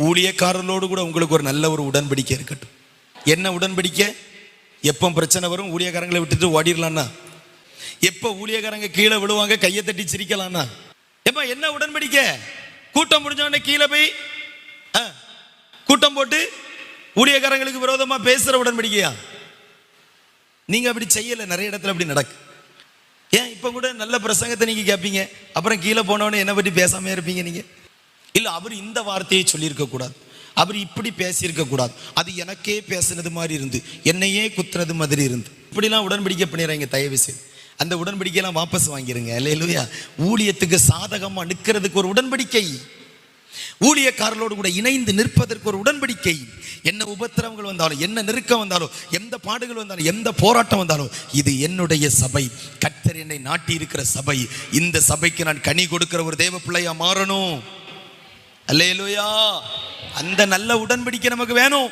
ஊழியக்காரர்களோடு கூட உங்களுக்கு ஒரு நல்ல ஒரு உடன்படிக்கை இருக்கட்டும். என்ன உடன்படிக்கை? எப்போ பிரச்சனை வரும் ஊழியக்காரங்களை விட்டுட்டு ஓடிடலான்னா, எப்போ ஊழியக்காரங்க கீழே விழுவாங்க கையை தட்டி சிரிக்கலான்னா, எப்ப என்ன உடன்படிக்கை? கூட்டம் முடிஞ்சவொடனே கீழே போய் கூட்டம் போட்டு ஊழியக்காரங்களுக்கு விரோதமா பேசுற உடன்படிக்கையா? நீங்க அப்படி செய்யல. நிறைய இடத்துல அப்படி நடக்கு. ஏன் இப்ப கூட நல்ல பிரசங்கத்தை நீங்க கேட்பீங்க, அப்புறம் கீழே போனவனே என்ன பற்றி பேசாம இருப்பீங்க நீங்க? இல்ல, அவர் இந்த வார்த்தையை சொல்லியிருக்க கூடாது, அவர் இப்படி பேசியிருக்க கூடாது, அது எனக்கே பேசினது மாதிரி இருந்து, என்னையே குத்துனது மாதிரி இருந்து, இப்படிலாம் உடன்படிக்கை பண்ணிடுறாங்க. தயவு செய்து அந்த உடன்படிக்கையெல்லாம் வாபஸ் வாங்கிருங்க. அல்லேலூயா. ஊழியத்துக்கு சாதகமா நிற்கிறதுக்கு ஒரு உடன்படிக்கை, ஊழியக்காரர்களோடு கூட இணைந்து நிற்பதற்கு ஒரு உடன்படிக்கை. என்ன உபத்திரவங்கள் வந்தாலும், என்ன நெருக்கம் வந்தாலும், எந்த பாடுகள் வந்தாலும், எந்த போராட்டம் வந்தாலும், இது என்னுடைய சபை, கர்த்தர் என்னை நாட்டி இருக்கிற சபை, இந்த சபைக்கு நான் கனி கொடுக்கிற ஒரு தேவ பிள்ளையா மாறணும். அல்லேலூயா. அந்த நல்ல உடன்படிக்கை நமக்கு வேணும்.